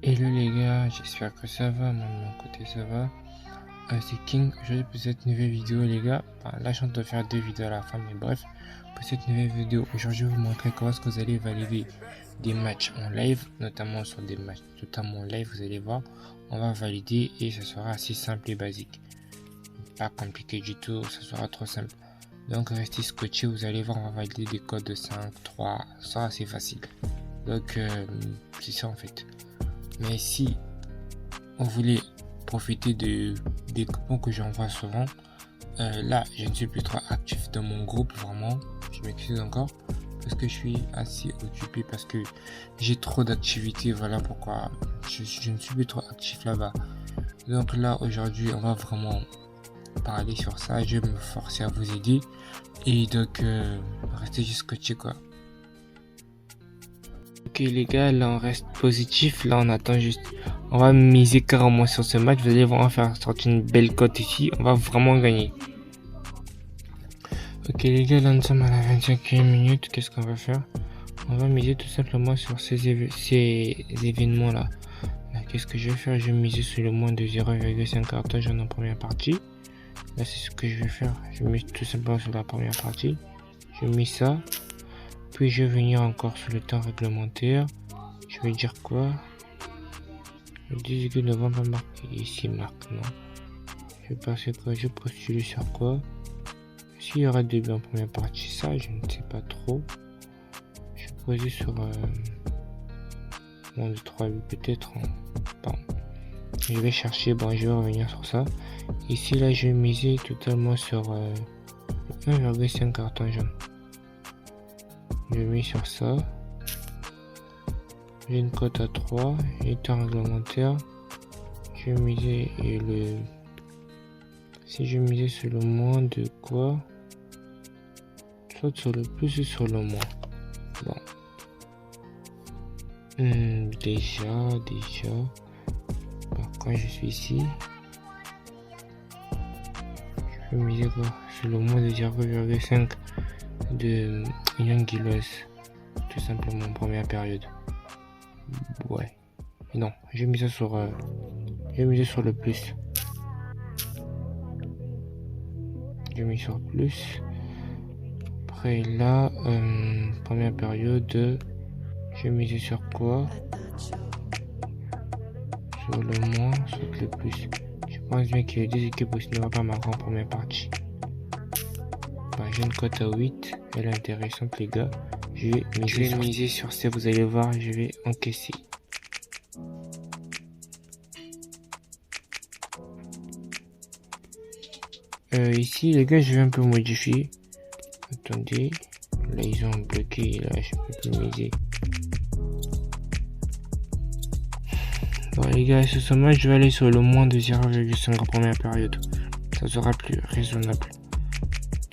Hello les gars, j'espère que ça va, moi de mon côté ça va. C'est King, aujourd'hui pour cette nouvelle vidéo les gars. Là je de faire deux vidéos à la fin, mais bref, pour cette nouvelle vidéo, aujourd'hui je vais vous montrer comment est-ce que vous allez valider des matchs en live, notamment sur des matchs totalement en live, vous allez voir, on va valider et ça sera assez simple et basique. Pas compliqué du tout, ça sera trop simple. Donc restez scotché, vous allez voir, on va valider des codes de 5, 3, ça sera assez facile. Donc c'est ça en fait. Mais si on voulait profiter des coupons que j'envoie souvent, là je ne suis plus trop actif dans mon groupe, vraiment, je m'excuse encore parce que je suis assez occupé, parce que j'ai trop d'activités, voilà pourquoi je ne suis plus trop actif là-bas. Donc là aujourd'hui on va vraiment parler sur ça, je vais me forcer à vous aider et donc restez juste scotché quoi. Ok les gars, là on reste positif, là on attend juste, on va miser carrément sur ce match, vous allez voir, on va faire sortir une belle cote ici, on va vraiment gagner. Ok les gars, là nous sommes à la 25e minute, qu'est-ce qu'on va faire? On va miser tout simplement sur ces événements là. Qu'est-ce que je vais faire? Je vais miser sur le moins de 0,5 cartage en première partie. Là c'est ce que je vais faire, je mise tout simplement sur la première partie, je mets ça. Puis je vais venir encore sur le temps réglementaire. Je vais dire quoi? Le 18 novembre marqué ici, marque non. Je vais passer quoi? Je postule sur quoi? S'il y aura des buts en première partie, ça je ne sais pas trop. Je vais poser sur moins de 3 buts peut-être. Bon. Je vais chercher, bon je vais revenir sur ça. Ici là je vais miser totalement sur 1,5 carton jaune. Je mets sur ça. J'ai une cote à 3, j'ai temps réglementaire. Je vais miser et le. Si je misais sur le moins de quoi? Soit sur le plus ou sur le moins. Bon. Déjà. Quand je suis ici, je vais miser quoi? Sur le moins de 0,5 de Young Gilos, tout simplement en première période. Ouais. Non, j'ai mis ça sur le plus. J'ai mis sur plus. Après là, première période, j'ai misé sur quoi? Sur le moins, sur le plus. Je pense bien qu'il y a deux équipes aussi ne va pas marquer en première partie. J'ai une cote à 8, elle est intéressante les gars. Je vais miser sur ça, vous allez voir, je vais encaisser. Ici les gars, je vais un peu modifier. Attendez, là ils ont bloqué, là je peux plus miser. Bon les gars, sur ce match, je vais aller sur le moins de 0,5 en première période. Ça sera plus raisonnable.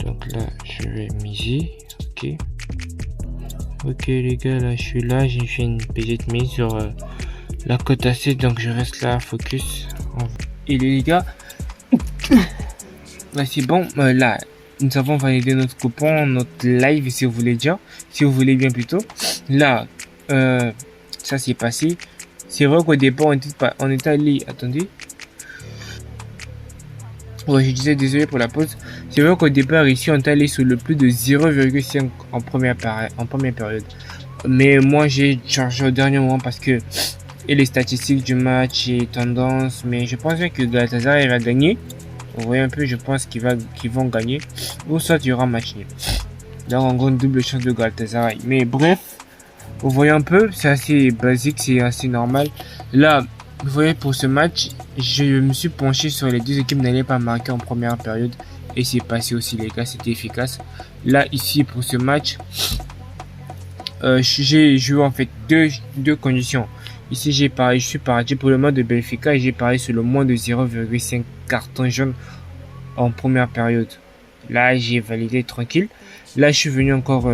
Donc là je vais miser, ok les gars, là je suis là, j'ai fait une petite mise sur la cote à 7, donc je reste là focus. Et les gars, là c'est bon, là nous avons validé notre coupon, notre live si vous voulez dire, si vous voulez bien plutôt. Là ça s'est passé. C'est vrai qu'au départ on était allé, attendez. Ouais, je disais désolé pour la pause. C'est vrai qu'au départ ici on est allé sur le plus de 0,5 en première période. Mais moi j'ai chargé au dernier moment parce que et les statistiques du match et tendances. Mais je pense bien que Galatasaray va gagner. Vous voyez un peu, je pense qu'ils vont gagner. Ou soit il y aura match nul. Donc en gros une double chance de Galatasaray. Mais bref, vous voyez un peu, c'est assez basique, c'est assez normal. Là, vous voyez pour ce match, je me suis penché sur les deux équipes n'allaient pas marquer en première période. Et c'est passé aussi les gars, c'était efficace. Là ici pour ce match, j'ai joué en fait deux conditions. Ici je suis parti pour le match de Benfica et j'ai parié sur le moins de 0,5 carton jaune en première période. Là j'ai validé tranquille. Là je suis venu encore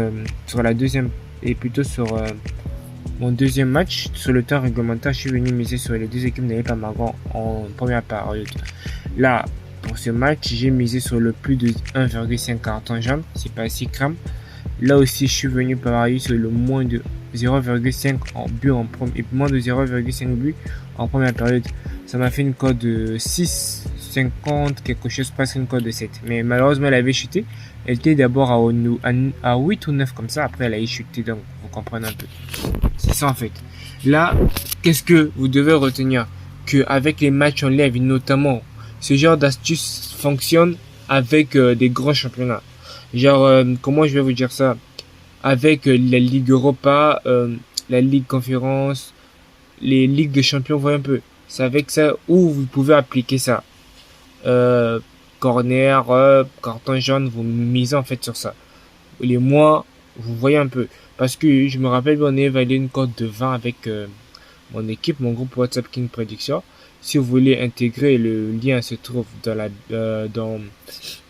sur la deuxième et plutôt sur mon deuxième match sur le temps réglementaire. Je suis venu miser sur les deux équipes n'avaient pas marqué en première période. Là pour ce match j'ai misé sur le plus de 1,5 carton jaune, c'est pas si crème. Là aussi je suis venu parier sur le moins de 0,5 en but en et moins de 0,5 but en première période. Ça m'a fait une cote de 6,50 quelque chose, presque une cote de 7. Mais malheureusement, elle avait chuté. Elle était d'abord à 8 ou 9 comme ça. Après, elle a chuté, donc vous comprenez un peu. C'est ça en fait. Là, qu'est-ce que vous devez retenir? Qu'avec les matchs en live, notamment, ce genre d'astuce fonctionne avec des grands championnats. Genre, comment je vais vous dire ça? Avec la Ligue Europa, la Ligue Conférence, les Ligues de Champions, vous voyez un peu. C'est avec ça où vous pouvez appliquer ça. Corner, carton jaune, vous misez en fait sur ça. Les mois, vous voyez un peu. Parce que je me rappelle, on a évalué une cote de 20 avec mon équipe, mon groupe WhatsApp King Prediction. Si vous voulez intégrer, le lien se trouve dans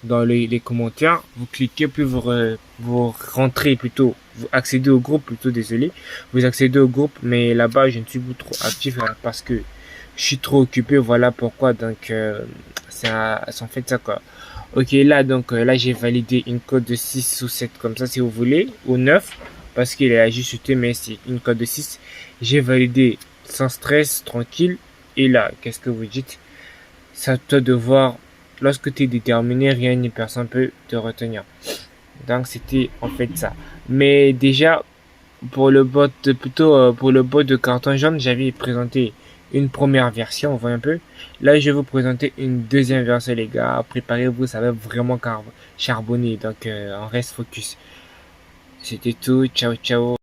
dans les commentaires. Vous cliquez, puis vous rentrez plutôt, vous accédez au groupe plutôt, désolé. Vous accédez au groupe, mais là-bas, je ne suis plus trop actif parce que je suis trop occupé. Voilà pourquoi. Donc, c'est en fait ça quoi. Ok, là, donc, là, j'ai validé une cote de 6 ou 7 comme ça, si vous voulez, ou 9 parce qu'il a juste chuté, mais c'est une cote de 6. J'ai validé sans stress, tranquille. Et là, qu'est-ce que vous dites? C'est à toi de voir. Lorsque tu es déterminé, rien ni personne peut te retenir. Donc, c'était en fait ça. Mais déjà, pour le bot, plutôt pour le bot de carton jaune, j'avais présenté une première version, on voit un peu. Là, je vais vous présenter une deuxième version, les gars. Préparez-vous, ça va vraiment charbonner. Donc, on reste focus. C'était tout. Ciao, ciao.